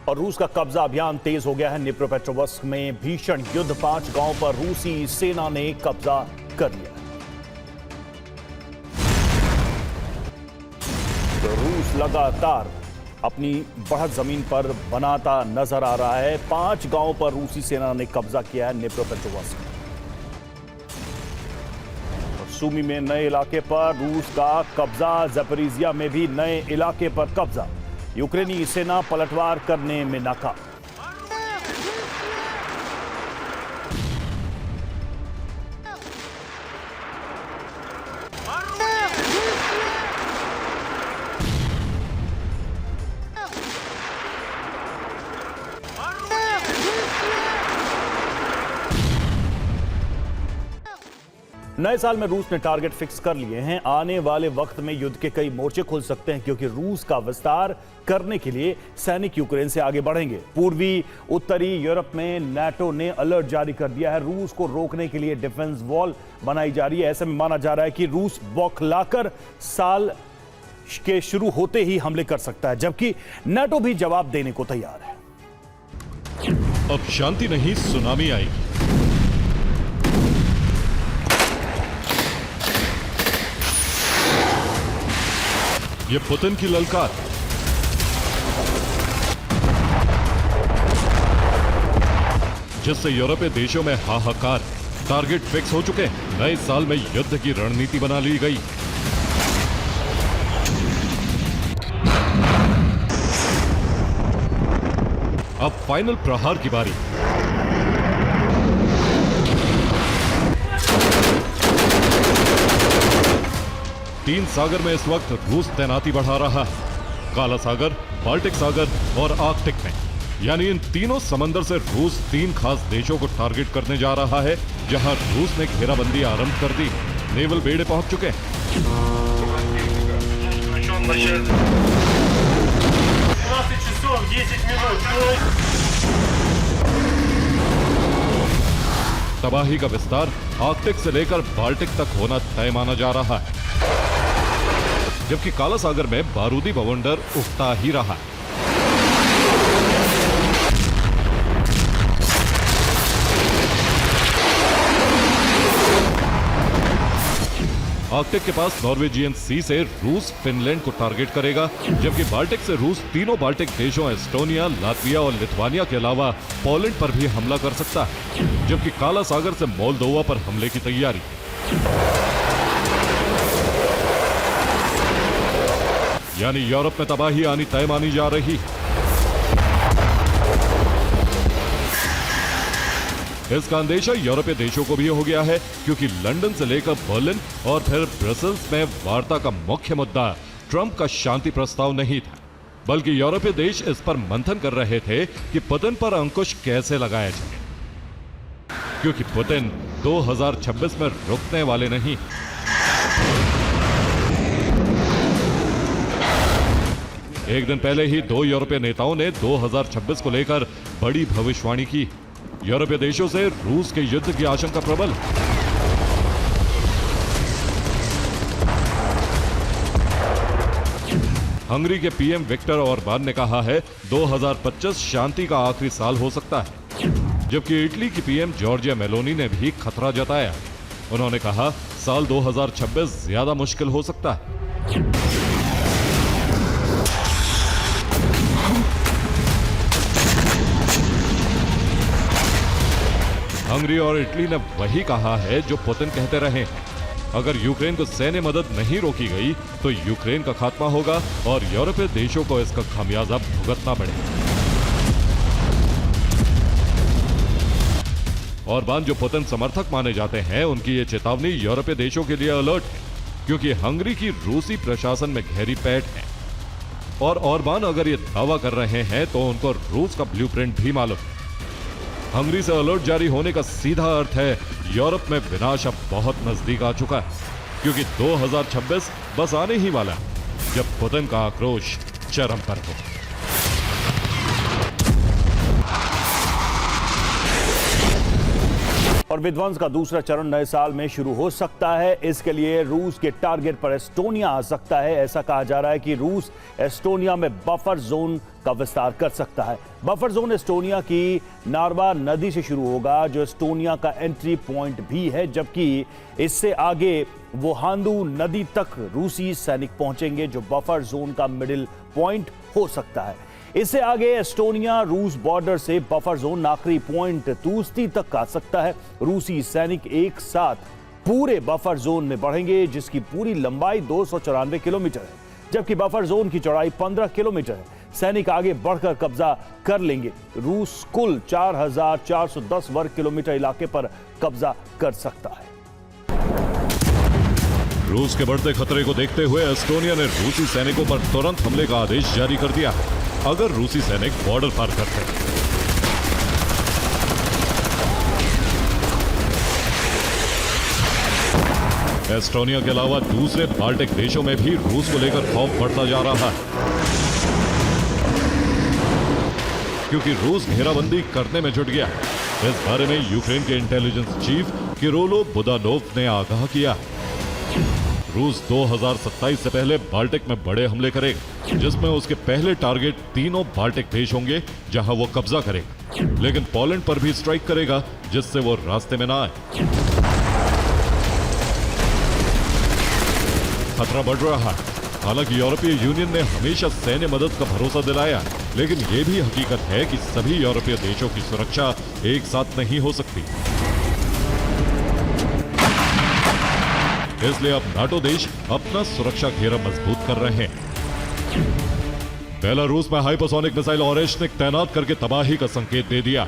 और रूस का कब्जा अभियान तेज हो गया है। निप्रोपेट्रोवस्क में भीषण युद्ध, 5 गांवों पर रूसी सेना ने कब्जा कर लिया। तो रूस लगातार अपनी बढ़त जमीन पर बनाता नजर आ रहा है। 5 गांवों पर रूसी सेना ने कब्जा किया है निप्रोपेट्रोवस्क में। सूमी में नए इलाके पर रूस का कब्जा, ज़पोरिज़िया में भी नए इलाके पर कब्जा। यूक्रेनी सेना पलटवार करने में नाकाम। नए साल में रूस ने टारगेट फिक्स कर लिए हैं। आने वाले वक्त में युद्ध के कई मोर्चे खुल सकते हैं, क्योंकि रूस का विस्तार करने के लिए सैनिक यूक्रेन से आगे बढ़ेंगे। पूर्वी उत्तरी यूरोप में नाटो ने अलर्ट जारी कर दिया है। रूस को रोकने के लिए डिफेंस वॉल बनाई जा रही है। ऐसे में माना जा रहा है कि रूस बौखलाकर साल के शुरू होते ही हमले कर सकता है, जबकि नाटो भी जवाब देने को तैयार है। अब शांति नहीं, सुनामी आएगी। ये पुतिन की ललकार। जिससे यूरोपीय देशों में हाहाकार। टारगेट फिक्स हो चुके हैं। नए साल में युद्ध की रणनीति बना ली गई। अब फाइनल प्रहार की बारी। तीन सागर में इस वक्त रूस तैनाती बढ़ा रहा है। काला सागर, बाल्टिक सागर और आर्कटिक में, यानी इन तीनों समंदर से रूस 3 खास देशों को टारगेट करने जा रहा है, जहां रूस ने घेराबंदी आरंभ कर दी। नेवल बेड़े पहुंच चुके हैं। तबाही का विस्तार आर्कटिक से लेकर बाल्टिक तक होना तय माना जा रहा है, जबकि काला सागर में बारूदी बवंडर उठता ही रहा। आर्कटिक के पास नॉर्वेजियन सी से रूस फिनलैंड को टारगेट करेगा, जबकि बाल्टिक से रूस तीनों बाल्टिक देशों एस्टोनिया, लातविया और लिथुआनिया के अलावा पोलैंड पर भी हमला कर सकता है, जबकि काला सागर से मोल्दोवा पर हमले की तैयारी। यानी यूरोप में तबाही आनी तय मानी जा रही। इसका अंदेशा यूरोपीय देशों को भी हो गया है, क्योंकि लंदन से लेकर बर्लिन और फिर ब्रसेल्स में वार्ता का मुख्य मुद्दा ट्रंप का शांति प्रस्ताव नहीं था, बल्कि यूरोपीय देश इस पर मंथन कर रहे थे कि पुतिन पर अंकुश कैसे लगाया जाए, क्योंकि पुतिन 2026 में रुकने वाले नहीं। एक दिन पहले ही 2 यूरोपीय नेताओं ने 2026 को लेकर बड़ी भविष्यवाणी की। यूरोपीय देशों से रूस के युद्ध की आशंका प्रबल। हंगरी के पीएम विक्टर ऑरबान ने कहा है 2025 शांति का आखिरी साल हो सकता है, जबकि इटली की पीएम जॉर्जिया मेलोनी ने भी खतरा जताया। उन्होंने कहा साल 2026 ज्यादा मुश्किल हो सकता है। हंगरी और इटली ने वही कहा है जो पुतिन कहते रहे। अगर यूक्रेन को सैन्य मदद नहीं रोकी गई तो यूक्रेन का खात्मा होगा और यूरोपीय देशों को इसका खामियाजा भुगतना पड़ेगा। ऑरबान जो पुतिन समर्थक माने जाते हैं, उनकी ये चेतावनी यूरोपीय देशों के लिए अलर्ट है, क्योंकि हंगरी की रूसी प्रशासन में गहरी पैठ है। और ऑरबान अगर ये दावा कर रहे हैं तो उनको रूस का ब्लूप्रिंट भी मालूम है। हंगरी से अलर्ट जारी होने का सीधा अर्थ है यूरोप में विनाश अब बहुत नजदीक आ चुका है, क्योंकि 2026 बस आने ही वाला है जब पुतिन का आक्रोश चरम पर हो। और विध्वंस का दूसरा चरण नए साल में शुरू हो सकता है। इसके लिए रूस के टारगेट पर एस्टोनिया आ सकता है। ऐसा कहा जा रहा है कि रूस एस्टोनिया में बफर जोन का विस्तार कर सकता है। बफर जोन एस्टोनिया की नार्वा नदी से शुरू होगा, जो एस्टोनिया का एंट्री पॉइंट भी है, जबकि इससे आगे वो हांदू नदी तक रूसी सैनिक पहुंचेंगे, जो बफर जोन का मिडिल पॉइंट हो सकता है। इससे आगे एस्टोनिया रूस बॉर्डर से बफर जोन आखिरी पॉइंट तूस्ती तक आ सकता है। रूसी सैनिक एक साथ पूरे बफर जोन में बढ़ेंगे, जिसकी पूरी लंबाई 294 किलोमीटर है, जबकि बफर जोन की चौड़ाई 15 किलोमीटर है। सैनिक आगे बढ़कर कब्जा कर लेंगे। रूस कुल 4410 वर्ग किलोमीटर इलाके पर कब्जा कर सकता है। रूस के बढ़ते खतरे को देखते हुए एस्टोनिया ने रूसी सैनिकों पर तुरंत हमले का आदेश जारी कर दिया अगर रूसी सैनिक बॉर्डर पार करते हैं। एस्टोनिया के अलावा दूसरे बाल्टिक देशों में भी रूस को लेकर खौफ बढ़ता जा रहा है, क्योंकि रूस घेराबंदी करने में जुट गया। इस बारे में यूक्रेन के इंटेलिजेंस चीफ किरोलो बुदानोव ने आगाह किया। रूस 2027 से पहले बाल्टिक में बड़े हमले करेगा, जिसमें उसके पहले टारगेट तीनों बाल्टिक देश होंगे जहां वो कब्जा करेगा, लेकिन पोलैंड पर भी स्ट्राइक करेगा, जिससे वो रास्ते में ना आए। खतरा बढ़ रहा है। हालांकि यूरोपीय यूनियन ने हमेशा सैन्य मदद का भरोसा दिलाया, लेकिन ये भी हकीकत है कि सभी यूरोपीय देशों की सुरक्षा एक साथ नहीं हो सकती। इसलिए अब नाटो देश अपना सुरक्षा घेरा मजबूत कर रहे हैं। बेलारूस में हाइपरसोनिक मिसाइल ओरेशनिक तैनात करके तबाही का संकेत दे दिया।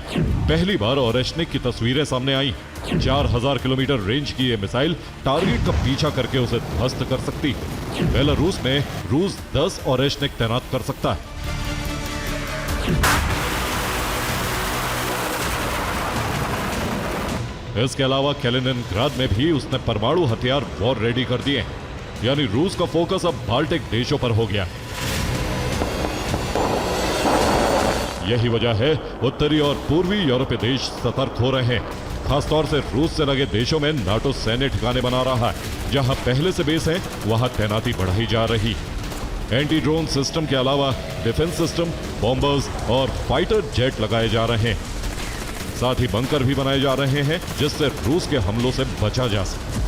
पहली बार ओरेशनिक की तस्वीरें सामने आई। 4000 किलोमीटर रेंज की यह मिसाइल टारगेट का पीछा करके उसे ध्वस्त कर सकती है। बेलारूस में रूस 10 ओरेशनिक तैनात कर सकता है। इसके अलावा कैलिनिनग्राद में भी उसने परमाणु हथियार वॉर रेडी कर दिए, यानी रूस का फोकस अब बाल्टिक देशों पर हो गया। यही वजह है उत्तरी और पूर्वी यूरोपीय देश सतर्क हो रहे हैं। खासतौर से रूस से लगे देशों में नाटो सैन्य ठिकाने बना रहा है। जहां पहले से बेस है, वहां तैनाती बढ़ाई जा रही। एंटी ड्रोन सिस्टम के अलावा डिफेंस सिस्टम, बॉम्बर्स और फाइटर जेट लगाए जा रहे हैं। साथ ही बंकर भी बनाए जा रहे हैं, जिससे रूस के हमलों से बचा जा सके।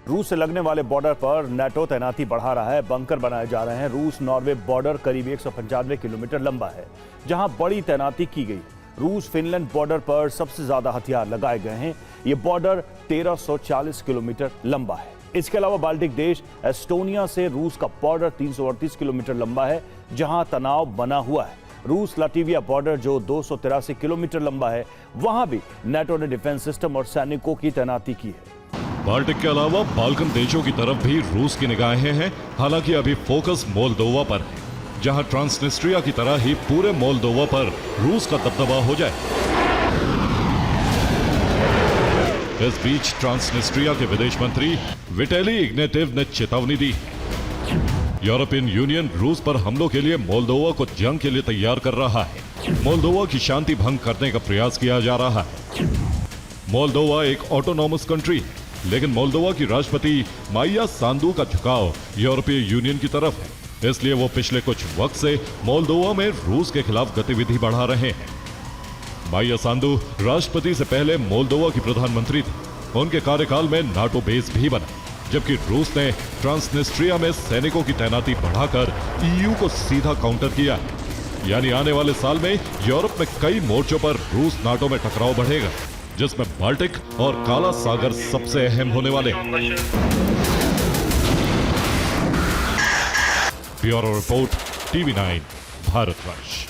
रूस से लगने वाले बॉर्डर पर नाटो तैनाती बढ़ा रहा है, बंकर बनाए जा रहे हैं। रूस नॉर्वे बॉर्डर करीब 195 किलोमीटर लंबा है, जहां बड़ी तैनाती की गई। रूस फिनलैंड बॉर्डर पर सबसे ज्यादा हथियार लगाए गए हैं। ये बॉर्डर 1340 किलोमीटर लंबा है। इसके अलावा बाल्टिक देश एस्टोनिया से रूस का बॉर्डर 338 किलोमीटर लंबा है, जहां तनाव बना हुआ है। रूस लाटविया बॉर्डर जो 283 किलोमीटर लंबा है, वहां भी नाटो ने डिफेंस सिस्टम और सैनिकों की तैनाती की है। बाल्टिक के अलावा बाल्कन देशों की तरफ भी रूस की निगाहें हैं। हालांकि अभी फोकस मोल्दोवा पर है, जहां ट्रांसनिस्ट्रिया की तरह ही पूरे मोल्दोवा पर रूस का दबदबा हो जाए। इस बीच ट्रांसनिस्ट्रिया के विदेश मंत्री विटेली इग्नेटिव ने चेतावनी दी। यूरोपियन यूनियन रूस पर हमलों के लिए मोल्दोवा को जंग के लिए तैयार कर रहा है। मोल्दोवा की शांति भंग करने का प्रयास किया जा रहा है। मोल्दोवा एक ऑटोनॉमस कंट्री है, लेकिन मोल्दोवा की राष्ट्रपति माइया सांदू का झुकाव यूरोपीय यूनियन की तरफ है। इसलिए वो पिछले कुछ वक्त से मोल्दोवा में रूस के खिलाफ गतिविधि बढ़ा रहे हैं। माइया सांदू राष्ट्रपति से पहले मोल्दोवा की प्रधानमंत्री थी। उनके कार्यकाल में नाटो बेस भी बना, जबकि रूस ने ट्रांसनिस्ट्रिया में सैनिकों की तैनाती बढ़ाकर ईयू को सीधा काउंटर किया। यानी आने वाले साल में यूरोप में कई मोर्चों पर रूस नाटो में टकराव बढ़ेगा, जिसमें बाल्टिक और काला सागर सबसे अहम होने वाले। Bureau report, TV9 Bharatvarsh.